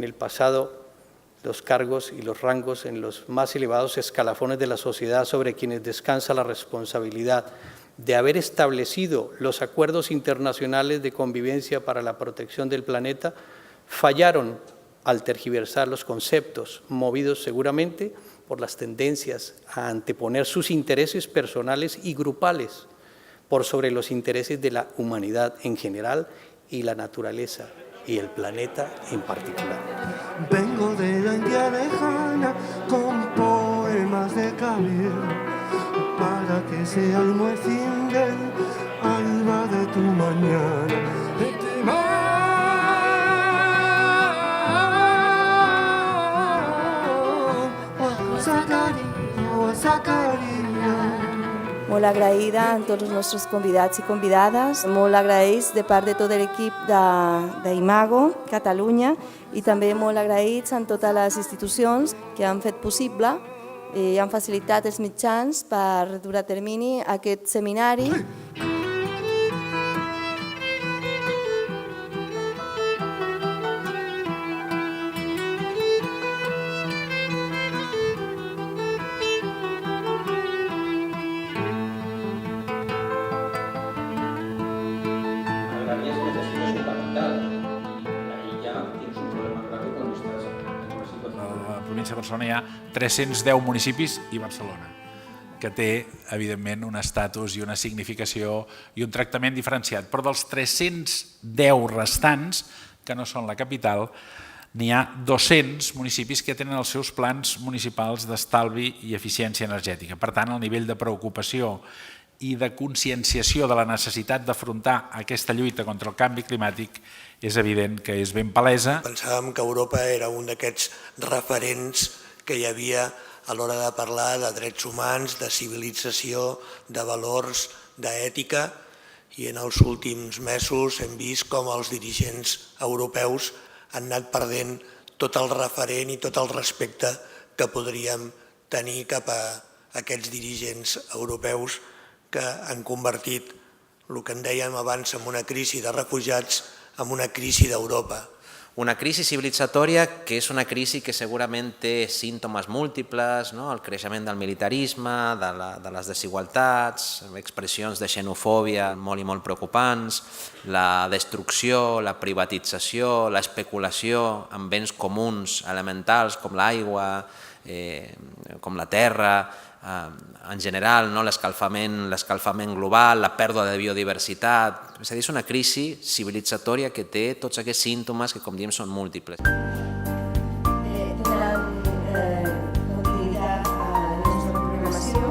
el pasado los cargos y los rangos en los más elevados escalafones de la sociedad sobre quienes descansa la responsabilidad de haber establecido los acuerdos internacionales de convivencia para la protección del planeta, fallaron al tergiversar los conceptos, movidos seguramente por las tendencias a anteponer sus intereses personales y grupales por sobre los intereses de la humanidad en general y la naturaleza y el planeta en particular. Vengo de la India lejana con poemas de Kabir para que sea el muezzin del alba de tu mañana. Molt agraïda a tots els nostres convidats i convidades, molt agraïts de part de tot l'equip d'Imago Catalunya i també molt agraïts a totes les institucions que han fet possible i han facilitat els mitjans per dur a termini aquest seminari. A Barcelona hi ha 310 municipis i Barcelona, que té, evidentment, un estatus i una significació i un tractament diferenciat. Però dels 310 restants, que no són la capital, n'hi ha 200 municipis que tenen els seus plans municipals d'estalvi i eficiència energètica. Per tant, el nivell de preocupació i de conscienciació de la necessitat d'afrontar aquesta lluita contra el canvi climàtic és evident que és ben palesa. Pensàvem que Europa era un d'aquests referents que hi havia a l'hora de parlar de drets humans, de civilització, de valors, d'ètica, i en els últims mesos hem vist com els dirigents europeus han anat perdent tot el referent i tot el respecte que podríem tenir cap a aquests dirigents europeus que han convertit el que en dèiem abans en una crisi de refugiats en una crisi d'Europa. Una crisi civilitzatòria que és una crisi que segurament té símptomes múltiples, el creixement del militarisme, de les desigualtats, expressions de xenofòbia molt i molt preocupants, la destrucció, la privatització, l'especulació amb béns comuns elementals com l'aigua, com la terra, en general, l'escalfament global, la pèrdua de biodiversitat. És a dir, és una crisi civilitzatòria que té tots aquests símptomes que, com diem, són múltiples. Tindran continuïtat a la nostra programació.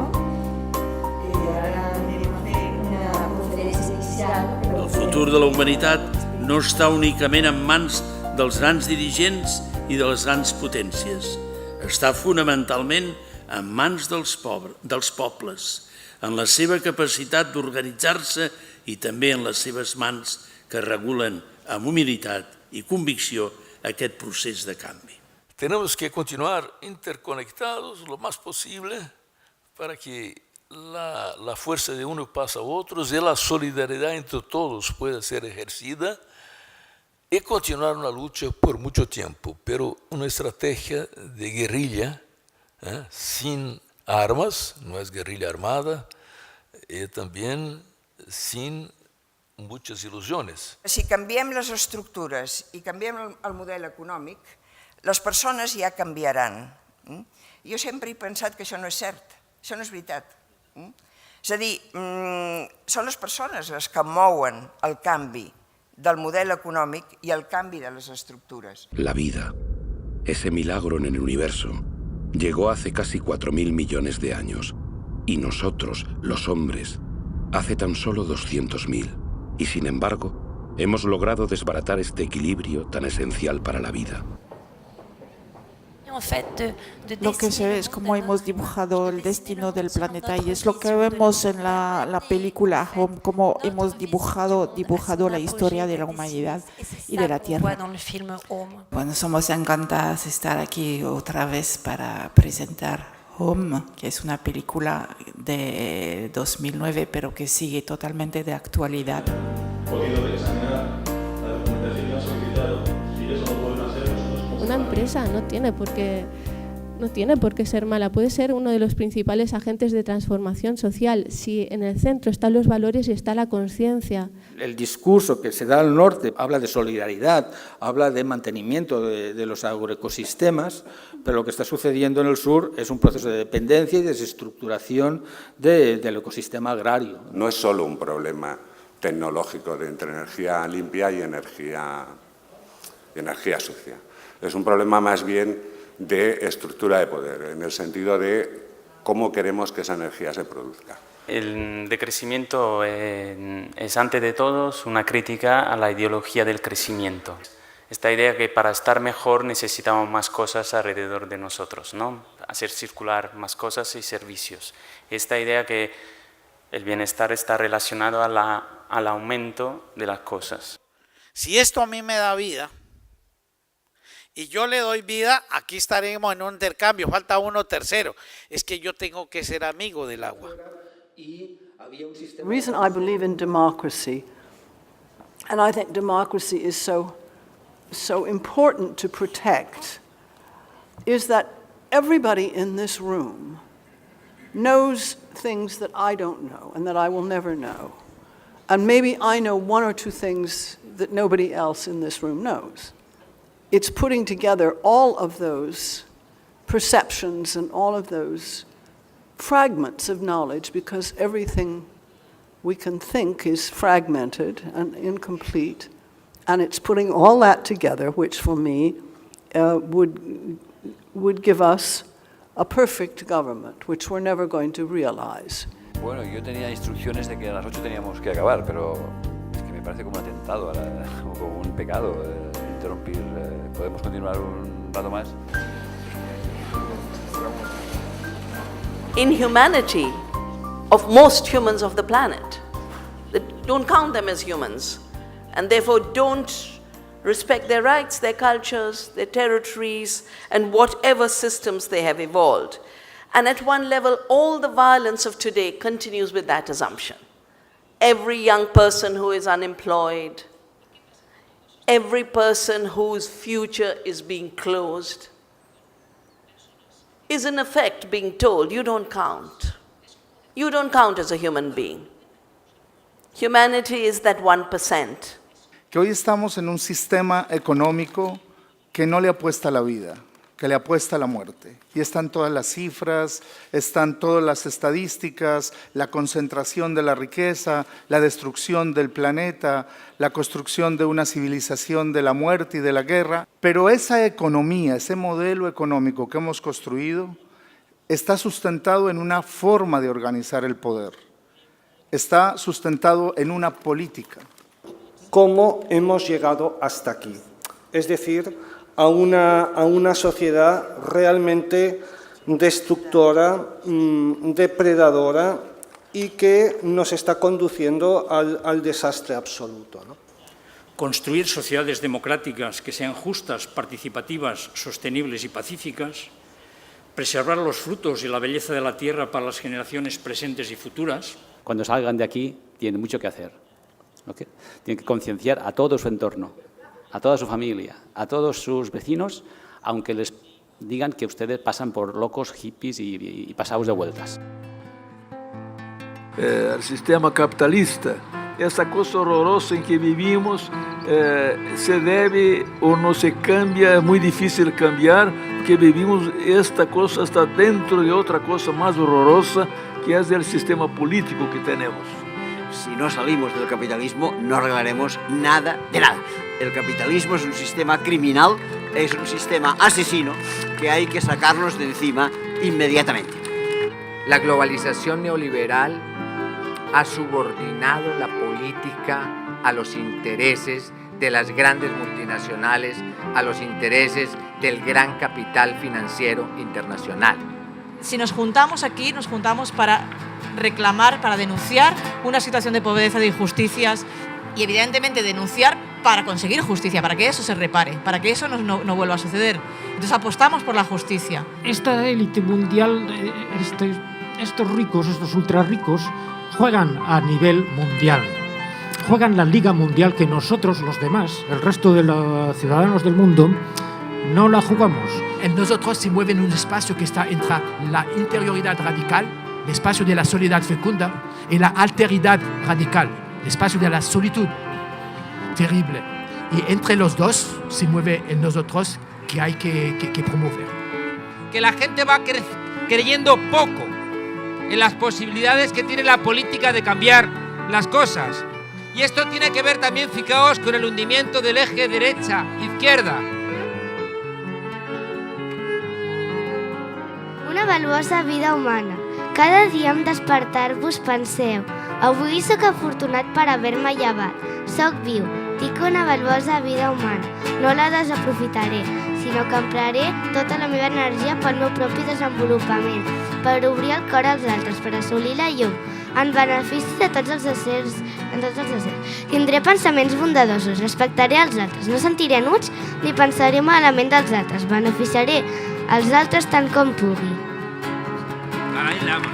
Ara anem a fer una conferència inicial. El futur de la humanitat no està únicament en mans dels grans dirigents i de les grans potències. Està fonamentalment en mans dels pobles, en la seva capacitat d'organitzar-se i també en les seves mans que regulen amb humilitat i convicció aquest procés de canvi. Tenemos que continuar interconectados lo más posible para que la fuerza de uno pasa a otros y la solidaridad entre todos pueda ser ejercida y continuar una lucha por mucho tiempo, pero una estrategia de guerrilla sin armas, no es guerrilla armada, y también sin muchas ilusiones. Si canviem les estructures i canviem el model econòmic, les persones ja canviaran. Jo sempre he pensat que això no és cert, això no és veritat. És a dir, són les persones les que mouen el canvi del model econòmic i el canvi de les estructures. La vida, ese milagro en el universo, llegó hace casi 4.000 millones de años, y nosotros, los hombres, hace tan solo 200.000. Y sin embargo, hemos logrado desbaratar este equilibrio tan esencial para la vida. Lo que se ve es cómo hemos dibujado el destino del planeta y es lo que vemos en la película Home, cómo hemos dibujado la historia de la humanidad y de la Tierra. Bueno, somos encantadas de estar aquí otra vez para presentar Home, que es una película de 2009, pero que sigue totalmente de actualidad. Podido examinar la documentación que han solicitado, si eso lo pueden hacer nosotros. Una empresa no tiene por qué ser mala, puede ser uno de los principales agentes de transformación social si en el centro están los valores y está la conciencia. El discurso que se da al norte habla de solidaridad, habla de mantenimiento de los agroecosistemas, pero lo que está sucediendo en el sur es un proceso de dependencia y desestructuración del ecosistema agrario. No es solo un problema tecnológico entre energía limpia y energía sucia, es un problema más bien de estructura de poder, en el sentido de cómo queremos que esa energía se produzca. El decrecimiento es ante de todos una crítica a la ideología del crecimiento. Esta idea que para estar mejor necesitamos más cosas alrededor de nosotros, ¿no? Hacer circular más cosas y servicios. Esta idea que el bienestar está relacionado al aumento de las cosas. Si esto a mí me da vida, y yo le doy vida, aquí estaremos en un intercambio, falta uno tercero. Es que yo tengo que ser amigo del agua. The reason I believe in democracy, and I think democracy is so important to protect, is that everybody in this room knows things that I don't know and that I will never know. And maybe I know one or two things that nobody else in this room knows. It's putting together all of those perceptions and all of those fragments of knowledge, because everything we can think is fragmented and incomplete, and it's putting all that together, which for me would give us a perfect government, which we're never going to realize. Bueno, yo tenía instrucciones de que a las 8 teníamos que acabar, pero es que me parece como un atentado, o como un pecado interrumpir. ¿Podemos continuar un rato más? Inhumanity of most humans of the planet. Don't count them as humans, and therefore don't respect their rights, their cultures, their territories, and whatever systems they have evolved. And at one level, all the violence of today continues with that assumption. Every young person who is unemployed, every person whose future is being closed, is in effect being told, you don't count. You don't count as a human being. Humanity is that 1%. Que hoy estamos en un sistema económico que no le apuesta a la vida, que le apuesta a la muerte. Y están todas las cifras, están todas las estadísticas, la concentración de la riqueza, la destrucción del planeta, la construcción de una civilización de la muerte y de la guerra. Pero esa economía, ese modelo económico que hemos construido, está sustentado en una forma de organizar el poder. Está sustentado en una política. ¿Cómo hemos llegado hasta aquí? Es decir, a una sociedad realmente destructora, depredadora y que nos está conduciendo al desastre absoluto, ¿no? Construir sociedades democráticas que sean justas, participativas, sostenibles y pacíficas, preservar los frutos y la belleza de la tierra para las generaciones presentes y futuras. Cuando salgan de aquí tienen mucho que hacer. ¿Okay? Tienen que concienciar a todo su entorno, a toda su familia, a todos sus vecinos, aunque les digan que ustedes pasan por locos, hippies y pasados de vueltas. El sistema capitalista, esa cosa horrorosa en que vivimos, se debe o no se cambia, es muy difícil cambiar, porque vivimos esta cosa está dentro de otra cosa más horrorosa, que es el sistema político que tenemos. Si no salimos del capitalismo, no arreglaremos nada de nada. El capitalismo es un sistema criminal, es un sistema asesino que hay que sacarnos de encima inmediatamente. La globalización neoliberal ha subordinado la política a los intereses de las grandes multinacionales, a los intereses del gran capital financiero internacional. Si nos juntamos aquí, nos juntamos para reclamar, para denunciar una situación de pobreza, de injusticias y evidentemente denunciar para conseguir justicia, para que eso se repare, para que eso no vuelva a suceder. Entonces apostamos por la justicia. Esta élite mundial, estos ricos, estos ultra ricos, juegan a nivel mundial. Juegan la liga mundial que nosotros, los demás, el resto de los ciudadanos del mundo, no la jugamos. En nosotros se mueve en un espacio que está entre la interioridad radical, el espacio de la soledad fecunda, y la alteridad radical, el espacio de la solitud terrible. Y entre los dos se mueve en nosotros que hay que promover. Que la gente va creyendo poco en las posibilidades que tiene la política de cambiar las cosas. Y esto tiene que ver también, fijaos, con el hundimiento del eje derecha-izquierda. Una valuosa vida humana. Cada dia en despertar-vos penseu: avui sóc afortunat per haver-me llevat. Soc viu, tinc una valuosa vida humana. No la desaprofitaré, sinó que empraré tota la meva energia pel meu propi desenvolupament, per obrir el cor als altres, per assolir la llum, en benefici de tots els éssers. Tindré pensaments bondadosos, respectaré els altres, no sentiré enuig ni pensaré malament dels altres, beneficiaré els altres tant com pugui. Carai, Lama.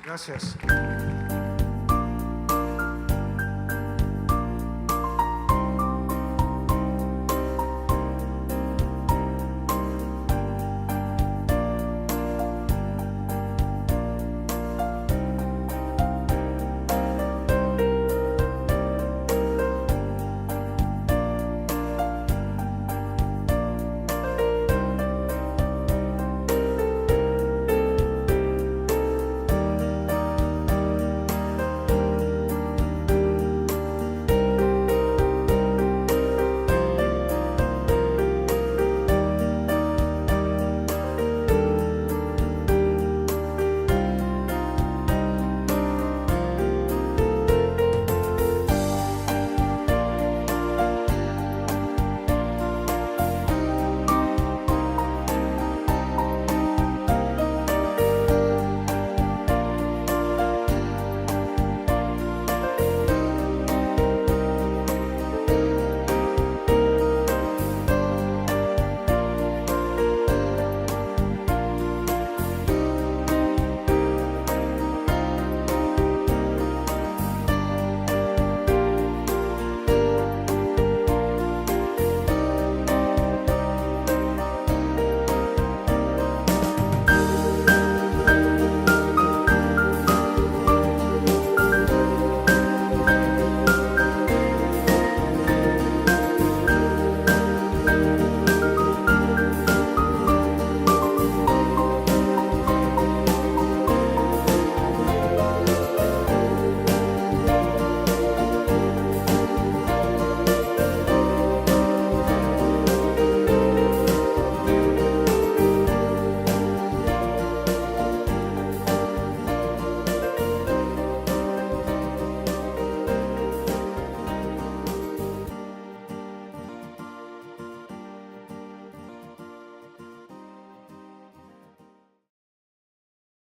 Gracias.